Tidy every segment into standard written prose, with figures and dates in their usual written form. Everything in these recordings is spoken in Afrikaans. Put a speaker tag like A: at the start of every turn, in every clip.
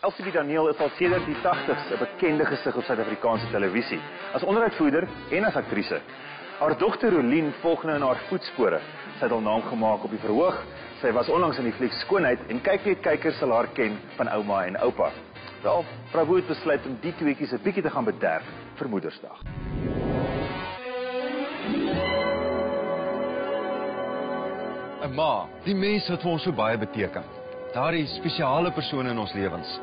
A: Elsie Daniel is al sedert die 80s 'n bekende gesig op Suid-Afrikaanse televisie, as onderhoudvoerder en as aktrise. Haar dogter Rolien volg nou in haar voetspore. Sy het al naam gemaak op die verhoog. Sy was onlangs in die fliek Skoonheid en kyk wie kykers sal haar ken van ouma en oupa. Wel, vrou Boot besluit om die tweeetjies 'n bietjie te gaan bederf vir Moedersdag.
B: En ma, die mens wat vir ons so baie beteken. Daardie spesiale persone in ons lewens.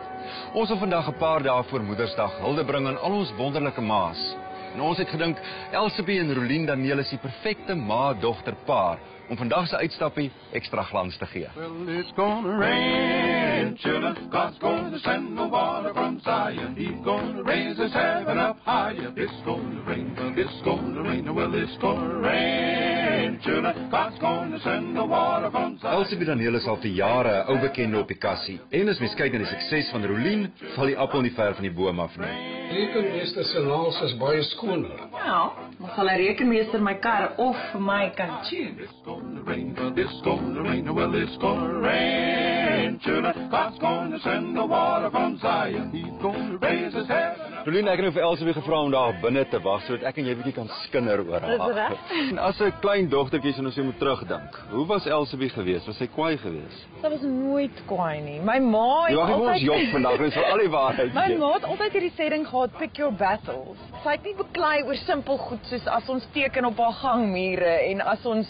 B: Ons wil vandag 'n paar dae voor Moedersdag hulde bring aan al ons wonderlike ma's. En ons het gedink, Elsabie en Rolien Daniel is die perfekte ma-dogter paar om vandag se uitstappie ekstra glans te gee.
C: Well, it's gonna rain, children. God's gonna send the water from Zion. He's gonna raise his heaven up higher. It's gonna rain, it's gonna rain. Well, it's gonna rain, children. God's gonna send the water from Zion.
B: Elsabie Daniel is al vir jare 'n ou bekende op die kassie. En as mens kyk na die sukses van Rolien, val die appel nie ver van die boom af nie.
D: Rekenmeester se naels is baie skoner.
E: Ja, dan sal 'n rekenmeester my kar of vir my kan tune.
C: It's gonna rain, it's gonna rain. Well, it's gonna rain, children. God's gonna send the water from Zion. He's gonna raise his heaven up.
B: Rolien, ek het nou vir Elsabie gevra om daar binne te wag sodat ek en jy bietjie kan skinder oor haar.
E: Dis reg.
B: En as 'n klein dogtertjie en ons moet terugdink. Hoe was Elsabie geweest? Was sy kwaai geweest?
E: Sy was nooit kwaai nie. My ma
B: Jy
E: het
B: mag nie vir ons jok vandag, ons vir al die waarheid
E: My
B: gee.
E: ma het altyd hierdie sêding gehad, pick your battles. Sy het nie beklei oor simpel goed soos as ons teken op haar gangmure en as ons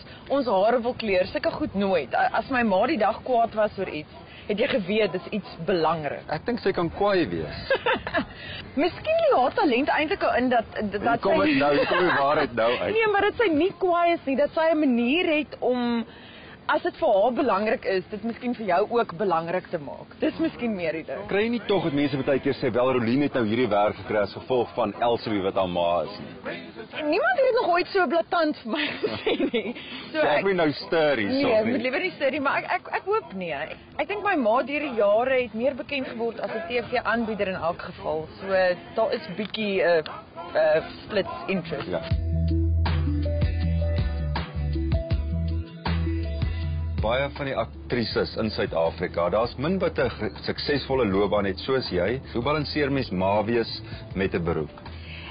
E: hare wil kleur, sulke goed nooit. As my ma die dag kwaad was oor iets, het jy geweet dis iets belangrik.
B: Ek dink sy kan kwaai wees.
E: Miskien lê haar talent eintlik in dat
B: Kom dit nou, kom die waarheid nou uit.
E: Nee, maar dat sy nie kwaai is nie, dat sy 'n manier het om as dit vir haar belangrik is, dit miskien vir jou ook belangrik te maak. Dis miskien meer die ding.
B: Kry jy nie tog dat mense baie keer sê wel Rolien het nou hierdie werk gekry as gevolg van Elsabie wat haar ma is nie.
E: Niemand het dit nog ooit so blaatant vir my gesê nie. So
B: Ek moet nou stir hier
E: Nee,
B: so
E: moet liewer nie sê nie, maar ek hoop nie. Ek dink my ma deur die jare het meer bekend geword as 'n TV-aanbieder in elk geval. So daar is bietjie 'n split interest.
B: Ja. Baie van die aktrises in Suid-Afrika, daar's min wat 'n suksesvolle loopbaan het soos jy. Hoe balanseer mens ma wees met 'n beroep?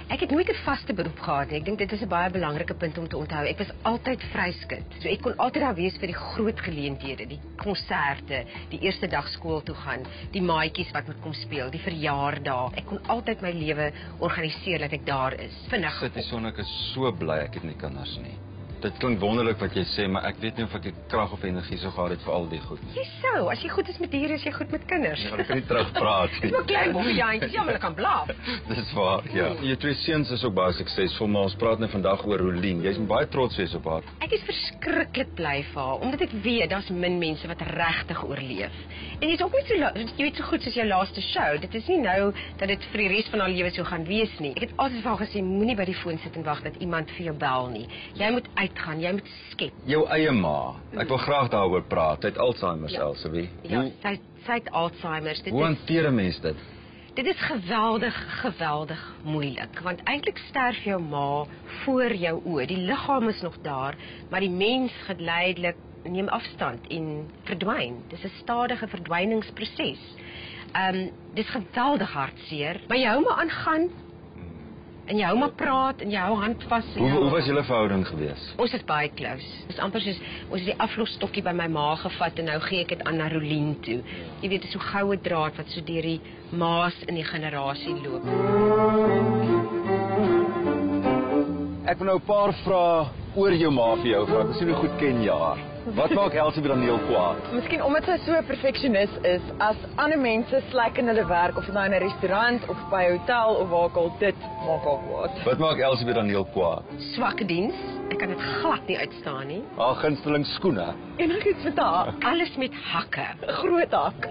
F: Ek het nooit 'n vaste beroep gehad nie. Ek dink dit is 'n baie belangrike punt om te onthou. Ek was altyd vryskind. So ek kon altyd daar wees vir die groot geleenthede, die konserte, die eerste dag skool toe gaan, die maatjies wat moet kom speel, die verjaardae. Ek kon altyd my lewe organiseer dat ek daar is. Vinnig.
B: Sit hier son, ek is so bly ek het nie kinders nie. Dit klink wonderlik wat jy sê, maar ek weet nie of ek die krag of energie sou gehad het vir al die goed.
F: Jy sou, as jy goed is met diere, is jy goed met kinders.
B: Ja, ek kan nie terugpraat nie.
F: Dis maar klein bobbejantjies, ja, maar hulle kan blaf.
B: Dis waar, ja. Jou twee seuns is ook baie suksesvol, maar ons praat nou vandag oor Rolien. Jy's baie trots wees op haar.
F: Ek is verskriklik bly vir haar, omdat ek weet daar's min mense wat regtig oorleef. En jy's ook nie so jy weet so goed soos jou laaste show. Dit is nie nou dat dit vir die res van haar lewe sou gaan wees nie. Ek het altyd vir haar gesê, moenie by die foon sit en wag dat iemand vir jou bel nie. Jy moet uitgaan, jy moet skep.
B: Jou eie ma. Ek wil graag daaroor praat. Sy het Alzheimer Elsabie.
F: Ja, sy het Alzheimer.
B: Hoe hanteer 'n mens dit?
F: Dit is geweldig moeilik, want eintlik sterf jou ma voor jou oë. Die liggaam is nog daar, maar die mens geleidelik neem afstand en verdwyn. Dis 'n stadige verdwyningsproses. Dis geweldig hartseer, maar jy hou maar aangaan. En jy hou maar praat en jy hou hand vas.
B: Hoe was julle verhouding geweest?
F: Ons is baie close. Dis amper soos ons het die aflosstokkie by my ma gevat en nou gee ek dit aan na Rolien toe. Jy weet, dit is so goue draad wat so deur die ma's in die generasie loop.
B: Ek wil nou 'n paar vrae oor jou ma vir jou vra. Ek sien hoe goed ken jy haar. Wat maak Elsabie Daniel kwaad?
E: Miskien omdat sy so 'n perfeksionis is, as ander mense slek in hulle werk, of dit nou in 'n restaurant of by 'n hotel of waar ook al, dit maak haar kwaad.
B: Wat maak Elsabie Daniel kwaad?
F: Swakke diens. Ek kan dit glad nie uitstaan nie.
B: Haar gunsteling skoene.
E: Enigiets met haar.
F: Alles met hakke.
E: Groot hak.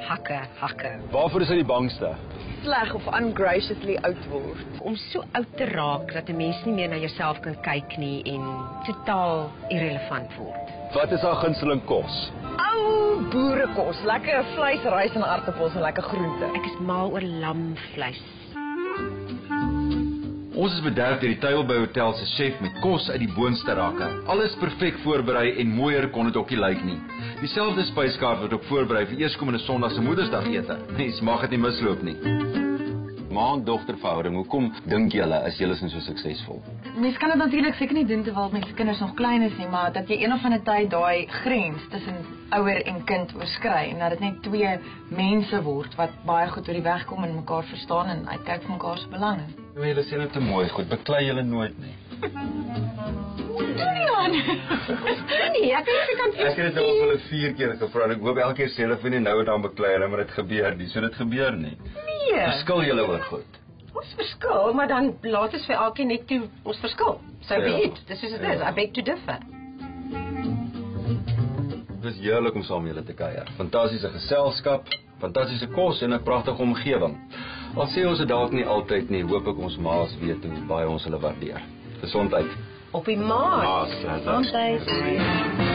F: Hakke.
B: Waarvoor is sy die bangste?
E: Sleg of ungraciously oud word.
F: Om so oud te raak dat 'n mens nie meer na jouself kan kyk nie en totaal irrelevant word.
B: Wat is haar gunsteling kos?
E: Ou boerekos, lekker vleis, rys en aartappels en lekker groente.
F: Ek is mal oor lamvleis.
B: Ons is bederf deur die Tuilby Hotel se chef met kos uit die boonste rakke. Alles perfek voorberei en mooier kon dit ook nie lyk nie. Dieselfde spyskaart word ook voorberei vir eerskomende Sondag se Moedersdagete. Mens mag dit nie misloop nie. Ma en dogter verhouding, hoekom dink julle is julle so suksesvol?
E: Mens kan dit natuurlik seker nie doen terwyl mense kinders nog klein is nie, maar dat jy een of ander tyd daai grens tussen ouer en kind oorskry en dat dit net twee mense word wat baie goed oor die weg kom en mekaar verstaan en uitkyk vir mekaar se belange.
B: Ja, julle sê net te mooi goed, beklei julle nooit nie.
F: Nee, ek dink jy kan
B: Ek het dit nou al hulle 4 keer gevra en ek hoop elke keer sê hulle vir nie nou en dan beklei hulle, maar dit gebeur nie. So dit gebeur nie.
F: Nee.
B: Verskil julle oor goed.
F: Ons verskil, maar dan laat ons vir elkeen net toe ons verskil. So be it. Dis is dit is. I beg to differ.
B: Dit is heerlik om saam met julle te kuier. Fantastiese geselskap, fantastiese kos en 'n pragtige omgewing. Al sê ons dit dalk nie altyd nie, hoop ek ons ma's weet hoe baie ons hulle waardeer. Gesondheid.
F: Op die maat.
C: Gesondheid.